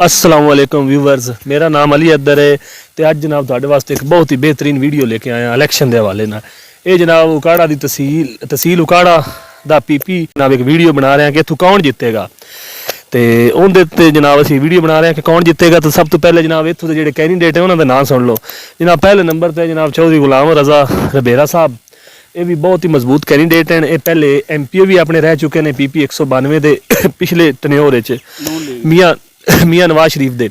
अस्सलाम वालेकुम व्यूवर्स, मेरा नाम अली अदर है। तो अज जनाब तुहाडे वास्ते एक बहुत ही बेहतरीन वीडियो लेके आया इलैक्शन के हवाले नाल। ये जनाब उकाड़ा की तहसील उकाड़ा दा पीपी जनाब एक वीडियो बना रहे हैं कि इत्थों कौन जितेगा। तो उनके ते जनाब असी वीडियो बना रहे हैं कि कौन जितेगा। तो सब तो पहले जनाब इत्थों के जो कैंडीडेट है उन्होंने नाम सुन लो। जनाब पहले नंबर पर जनाब चौधरी गुलाम रजा रबेरा साहब, ये भी बहुत ही मजबूत कैंडीडेट हैं। ये पहले MP भी अपने रह चुके हैं PP 192 के पिछले टन्योर मियाँ मियाँ नवाज शरीफ दे।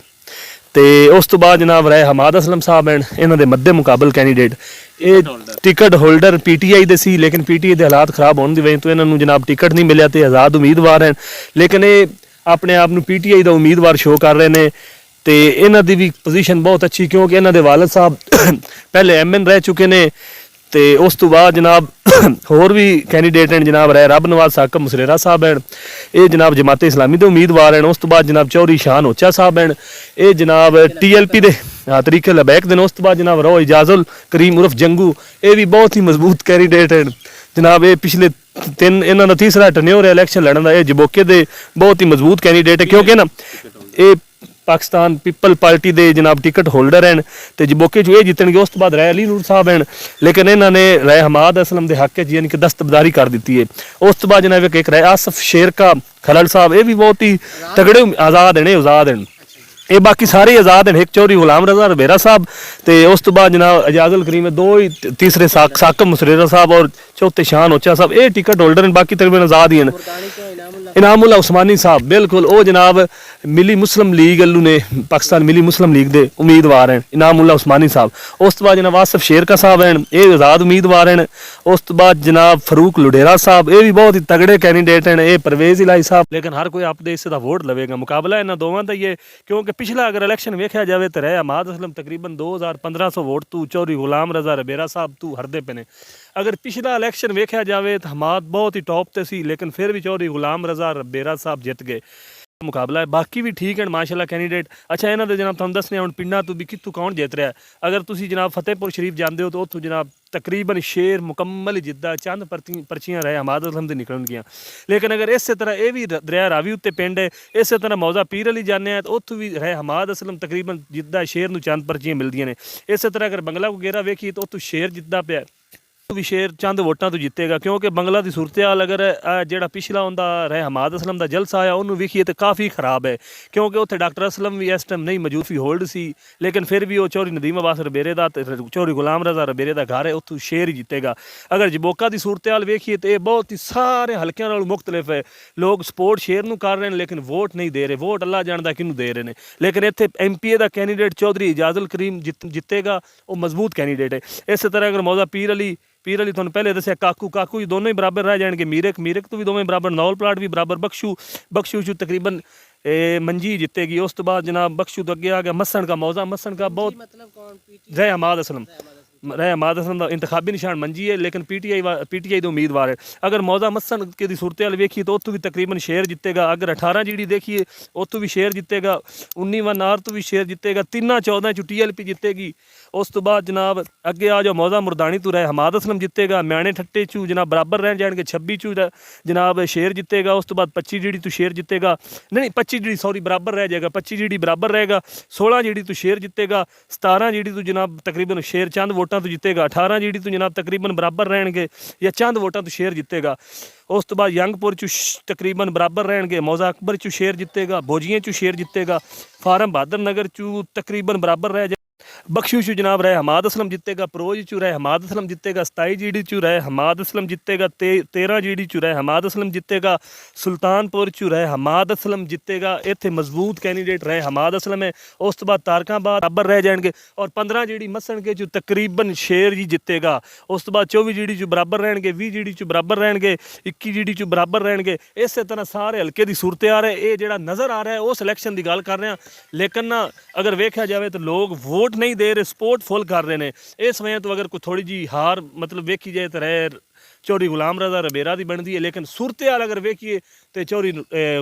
ते उस तो बाद जनाब रहे हमाद असलम साहब हैं, इन्हों के मध्य मुकाबल कैंडीडेट। ये टिकट होल्डर PTI दे सी, लेकिन PTI के हालात खराब होने की वजह तो इन्होंने जनाब टिकट नहीं मिले तो आज़ाद उम्मीदवार हैं। लेकिन ये अपने आप को PTI का उम्मीदवार शो कर रहे हैं। तो इन्हों की भी पोजीशन बहुत अच्छी, क्योंकि इन्हों के वालद साहब पहले MN रह चुके हैं। तो उस तो बाद जनाब होर भी कैंडीडेट हैं, जनाब रहे रब नवाज साकब मुसरेरा साहब हैं, ये जनाब जमाते इस्लामी के उम्मीदवार हैं। उस तो बाद जनाब चौधरी शान ओचा साहब हैं, ये जनाब TLP के तरीके लबैक दिन। उस तो बाद जनाब रो इजाजुल करीम उर्फ जंगू, ये भी बहुत ही मजबूत कैंडीडेट हैं जनाब। ये पिछले इन्हों का तीसरा टन्योर है इलैक्शन लड़न का। ये जबोके दे बहुत ही मजबूत कैंडीडेट है, क्योंकि ना ये पाकिस्तान पीपल पार्टी के जनाब टिकट होल्डर हैं। तो जबोके जो ये जीतने उस तो बाद राय अली नूर साहब हैं, लेकिन इन्होंने राय हमाद असलम के हक यानी कि दस्तबदारी कर दी है। उस तो बाद जनाब एक राय आसफ शेर का खलल साहब, ये भी बहुत ही तगड़े आज़ाद हैं। ये बाकी सारे आज़ाद हैं। एक चौधरी गुलाम रजा रबेरा साहब, तो उस तो बाद जनाब एजाजुल करीम, दो ही तीसरे साकब मुसरेरा साहब और चौथे शान ओचा साहब, ये टिकट होल्डर हैं। बाकी तकरीबन आज़ाद ही हैं। इनामुल्ला उस्मानी साहब बिल्कुल वो जनाब मिली मुस्लिम लीग अल्लू ने पाकिस्तान मिली मुस्लिम लीग के उम्मीदवार हैं इनामुल्ला उस्मानी साहब। उस तो बाद जनाब आसफ शेर का साहब हैं, ये आज़ाद उम्मीदवार हैं। उस तो बाद जनाब फरूक लुडेरा साहब, ये भी बहुत ही तगड़े कैंडीडेट हैं। ये परवेज़ इलाही साहब, लेकिन हर कोई अपने हिस्से का वोट लवेगा। मुकाबला इन्होंने दोवों का ही है, क्योंकि पिछला अगर इलैक्शन वेख्या जाए तो रहे हमाद असलम तकरीबन 2500 वोट तू चौधरी गुलाम रजा रबेरा साहब तू हरदे पे ने। अगर पिछला इलैक्शन वेख्या जाए तो हमाद बहुत ही टॉप ते सी, लेकिन फिर भी चौधरी गुलाम रजा रबेरा साहब जित गए। मुकाबला है बाकी भी ठीक है माशाल्लाह कैंडीडेट। अच्छा इन्होंने जनाब तुम दसने हम पिंडा तो भी कितों कौन जित रहा है। अगर तुम जनाब फतेहपुर शरीफ जाते हो तो उतों जनाब तकरीबन शेर मुकम्मल ही जिद्दा, चंद पर्चियाँ रहे हमाद असलम से निकलन गया। लेकिन अगर इस तरह ये भी दरिया रावी उत्ते पिंड है, इस तरह मौजा पीर अली जाने हैं तो उत्थों भी रहे हमाद असलम तकरीबन जिद्दा शेर नूं चंद पर्चियाँ मिलदियां ने। इस तरह अगर बंगला वगैरह वेखिए तो उत्थों शेर जिद्दा पिया भी शेर चंद वोटां तो जितेगा, क्योंकि बंगला की सूरत हाल अगर जो पिछला उनका रहे हमाद असलम का जलसा आया उन्होंने वेखिए तो काफ़ी खराब है, क्योंकि उत्थे डॉक्टर असलम भी इस टाइम नहीं मौजूद, होल्ड सी। लेकिन फिर भी वो चौधरी नदीम अब्बास रबेरे का चौधरी गुलाम रजा रबेरे का घर है, उत्थों शेर ही जितेगा। अगर जबोका की सूरत हाल वेखिए तो यह बहुत ही सारे हल्कों नालों मुख्तलिफ है। लोग सपोर्ट शेर नूं कर रहे हैं, लेकिन वोट नहीं दे रहे। वोट अल्लाह जानदा किनूं दे रहे हैं। लेकिन इत्थे MPA का कैंडीडेट चौधरी इजाजुल करीम जितेगा, वो मजबूत कैंडीडेट है। इस तरह अगर मौजा पीर अली तुहानूं पहले दस्सिया काकू दोनों ही बराबर रह जाएंगे। मीरक तो भी दोवें बराबर, नौल प्लाट भी बराबर, बख्शू तकरीबन मंजी जितेगी। उस तो बाद जनाब बख्शू तो अगे आ गया मस्सन का मौजा, मस्सन का बहुत रह हमाद असलम का इंतखाबी निशान मंजी है, लेकिन PTI के उम्मीदवार है। अगर मौजा मस्सन की सूरत हाल वेखिए तो उत्तों भी तकरीबन शेर जितेगा। अगर 18 GD देखिए उत्तों भी शेर जितेगा, 19 आर तो भी शेर जितेगा, 3-14 TLP जितेगी। उस तो बाद जनाब अगे आ जाओ मौजा मुरदानी तो रहे हमाद असलम जितेगा। म्याणे ठट्टे चू जनाब बराबर रह जाएंगे, 26 चू जनाब शेर जितेगा। उस तो बाद 25 GD तो शेर जितेगा, नहीं 25 GD सॉरी बराबर रह जाएगा, 25 GD बराबर रहेगा। 16 GD तो शेर जितेगा, 17 GD तो जनाब तकरीबन शेर चंद वोटां तो जितेगा, 18 GD तो जनाब तकरीबन बराबर रहेंगे या चंद वोटां तो शेर जितेगा। उस तो बाद यंगपुर चू तकरीबन बराबर रहेंगे, मौजा अकबर चू शेर जितेगा, भोजियां चू शेर जितेगा, फारम बहादुर नगर चू तकरीबन बराबर रह जाए। बख्शू चू जनाब रहे हमाद असलम जितेगा, प्रोज चू रहे हमाद असलम जितेगा, 27 GD चू रहे हमाद असलम जितेगा, 13 GD चू रहे हमाद असलम जितेगा, सुल्तानपुर चू रहे हमाद असलम जितेगा। इत्थे मजबूत कैंडीडेट रहे हमाद असलम है। उस तो बाद तारकाबाद बराबर रह जाएंगे, और 15 GD मसन के चू तकरीबन शेर ही जितेगा। उस तो बाद 24 GD चू बराबर रहेंगे, 20 GD चू बराबर रहेंगे, 21 GD चू बराबर रहेंगे। इस तरह सारे हल्के की सूरत आ रहा है। ये जो नज़र आ रहा है उस इलैक्शन की गल कर रहे हैं, लेकिन ना अगर वेख्या जाए तो लोग वोट नहीं दे रहे, सपोर्ट फुल कर रहे हैं। इस वजह तो अगर कोई थोड़ी जी हार मतलब वेखी जाए तो रहे चौधरी गुलाम रजा रबेरा की बनती है, लेकिन सूरत हाल अगर वेखिए तो चौधरी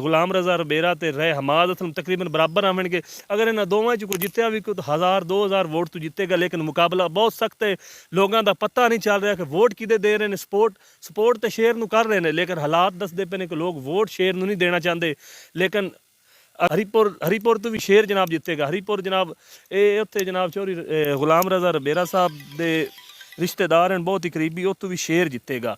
गुलाम रजा रबेरा तो रहे हमाद असलम तकरीबन बराबर आवेंगे। अगर इन्होंने दोवें च कोई जितया भी कोई तो 1000-2000 वोट तो जितेगा, लेकिन मुकाबला बहुत सख्त है। लोगों का पता नहीं चल रहा कि वोट किदे दे रहे हैं। सपोर्ट तो शेर नूं कर रहे हैं, लेकिन हालात दसते पे ने कि लोग वोट शेर नूं नहीं देना चाहते। लेकिन ਹਰੀਪੁਰ ਤੋਂ ਵੀ ਸ਼ੇਰ ਜਨਾਬ ਜਿੱਤੇਗਾ। ਹਰੀਪੁਰ ਜਨਾਬ ਇਹ ਉੱਥੇ ਜਨਾਬ ਚੌਧਰੀ ਗੁਲਾਮ ਰਜ਼ਾ ਰਬੇਰਾ ਸਾਹਿਬ ਦੇ ਰਿਸ਼ਤੇਦਾਰ ਹਨ, ਬਹੁਤ ਹੀ ਕਰੀਬੀ, ਉੱਥੋਂ ਵੀ ਸ਼ੇਰ ਜਿੱਤੇਗਾ।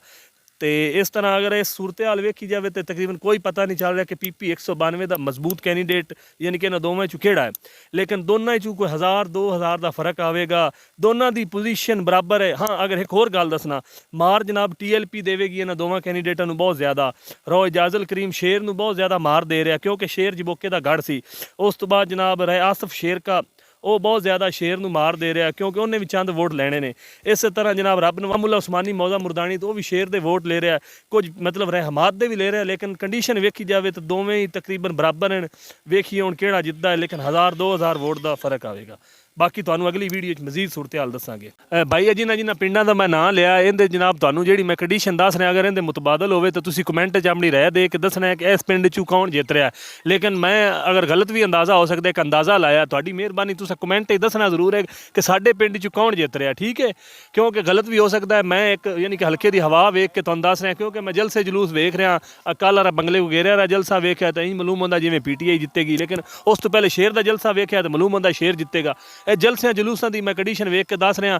ਤੇ ਇਸ ਤਰ੍ਹਾਂ ਅਗਰ ਇਸ ਸੂਰਤ ਹਾਲ ਵੇਖੀ ਜਾਵੇ ਤਾਂ ਤਕਰੀਬਨ ਕੋਈ ਪਤਾ ਨਹੀਂ ਚੱਲ ਰਿਹਾ ਕਿ PP 192 ਦਾ ਮਜ਼ਬੂਤ ਕੈਂਡੀਡੇਟ ਯਾਨੀ ਕਿ ਇਹਨਾਂ ਦੋਵਾਂ 'ਚੋਂ ਕਿਹੜਾ ਹੈ। ਲੇਕਿਨ ਦੋਨਾਂ 'ਚੋਂ ਕੋਈ 1000-2000 ਦਾ ਫਰਕ ਆਵੇਗਾ। ਦੋਨਾਂ ਦੀ ਪੋਜੀਸ਼ਨ ਬਰਾਬਰ ਹੈ। ਹਾਂ, ਅਗਰ ਇੱਕ ਹੋਰ ਗੱਲ ਦੱਸਣਾ, ਮਾਰ ਜਨਾਬ TLP ਦੇਵੇਗੀ ਇਹਨਾਂ ਦੋਵਾਂ ਕੈਂਡੀਡੇਟਾਂ ਨੂੰ ਬਹੁਤ ਜ਼ਿਆਦਾ। ਰੋ ਇਜਾਜ਼ਲ ਕਰੀਮ ਸ਼ੇਰ ਨੂੰ ਬਹੁਤ ਜ਼ਿਆਦਾ ਮਾਰ ਦੇ ਰਿਹਾ, ਕਿਉਂਕਿ ਸ਼ੇਰ ਜਬੋਕੇ ਦਾ ਗੜ੍ਹ ਸੀ। ਉਸ ਤੋਂ ਬਾਅਦ ਜਨਾਬ ਆਸਫ ਸ਼ੇਰਕਾ ਉਹ ਬਹੁਤ ਜ਼ਿਆਦਾ ਸ਼ੇਰ ਨੂੰ ਮਾਰ ਦੇ ਰਿਹਾ, ਕਿਉਂਕਿ ਉਹਨੇ ਵੀ ਚੰਦ ਵੋਟ ਲੈਣੇ ਨੇ। ਇਸੇ ਤਰ੍ਹਾਂ ਜਨਾਬ ਰੱਬ ਨਵਾਮੁੱਲਾ ਉਸਮਾਨੀ ਮੌਜ਼ਾ ਮੁਰਦਾਨੀ ਤੋਂ ਉਹ ਵੀ ਸ਼ੇਰ ਦੇ ਵੋਟ ਲੈ ਰਿਹਾ, ਕੁਝ ਮਤਲਬ ਰਹਿਮਾਤ ਦੇ ਵੀ ਲੈ ਰਿਹਾ। ਲੇਕਿਨ ਕੰਡੀਸ਼ਨ ਵੇਖੀ ਜਾਵੇ ਤਾਂ ਦੋਵੇਂ ਹੀ ਤਕਰੀਬਨ ਬਰਾਬਰ ਹਨ। ਵੇਖੀਏ ਹੁਣ ਕਿਹੜਾ ਜਿੱਤਦਾ ਹੈ, ਲੇਕਿਨ 1000-2000 ਵੋਟ ਦਾ ਫਰਕ ਆਵੇਗਾ। ਬਾਕੀ ਤੁਹਾਨੂੰ ਅਗਲੀ ਵੀਡੀਓ 'ਚ ਮਜ਼ੀਦ ਸੂਰਤ ਹਾਲ ਦੱਸਾਂਗੇ। ਭਾਈ ਜਿਨ੍ਹਾਂ ਪਿੰਡਾਂ ਦਾ ਮੈਂ ਨਾਂ ਲਿਆ, ਇਹਦੇ ਜਨਾਬ ਤੁਹਾਨੂੰ ਜਿਹੜੀ ਮੈਂ ਕੰਡੀਸ਼ਨ ਦੱਸ ਰਿਹਾ, ਅਗਰ ਇਹਦੇ ਮੁਤਬਾਦਲ ਹੋਵੇ ਤਾਂ ਤੁਸੀਂ ਕਮੈਂਟ 'ਚ ਆਪਣੀ ਰਾਏ ਦੇ ਕੇ ਦੱਸਣਾ ਹੈ ਕਿ ਇਸ ਪਿੰਡ 'ਚੋਂ ਕੌਣ ਜਿੱਤ ਰਿਹਾ। ਲੇਕਿਨ ਮੈਂ ਅਗਰ ਗਲਤ ਵੀ ਅੰਦਾਜ਼ਾ ਹੋ ਸਕਦਾ, ਇੱਕ ਅੰਦਾਜ਼ਾ ਲਾਇਆ, ਤੁਹਾਡੀ ਮਿਹਰਬਾਨੀ ਤੁਸੀਂ ਕਮੈਂਟ 'ਚ ਦੱਸਣਾ ਜ਼ਰੂਰ ਹੈ ਕਿ ਸਾਡੇ ਪਿੰਡ 'ਚੋਂ ਕੌਣ ਜਿੱਤ ਰਿਹਾ, ਠੀਕ ਹੈ। ਕਿਉਂਕਿ ਗਲਤ ਵੀ ਹੋ ਸਕਦਾ ਹੈ। ਮੈਂ ਇੱਕ ਯਾਨੀ ਕਿ ਹਲਕੇ ਦੀ ਹਵਾ ਵੇਖ ਕੇ ਤੁਹਾਨੂੰ ਦੱਸ ਰਿਹਾ, ਕਿਉਂਕਿ ਮੈਂ ਜਲਸੇ ਜਲੂਸ ਵੇਖ ਰਿਹਾ। ਕੱਲ੍ਹ ਵਾਲਾ ਬੰਗਲੇ ਗੁਗੇਰਿਆ ਦਾ ਜਲਸਾ ਵੇਖਿਆ ਤਾਂ ਇਹੀ ਮਾਲੂਮ ਹੁੰਦਾ ਜਿਵੇਂ PTI ਜਿੱਤੇਗੀ, ਲੇਕਿਨ ਉਸ ਤੋਂ ਪਹਿਲੇ ਸ਼ੇਰ ਦਾ ਜਲਸਾ ਵੇਖਿਆ ਤਾਂ ਮਾਲੂਮ ਹੁੰਦਾ ਸ਼ੇਰ ਜਿੱਤੇਗਾ। ਇਹ ਜਲਸਿਆਂ ਜਲੂਸਾਂ ਦੀ ਮੈਂ ਕੰਡੀਸ਼ਨ ਵੇਖ ਕੇ ਦੱਸ ਰਿਹਾ।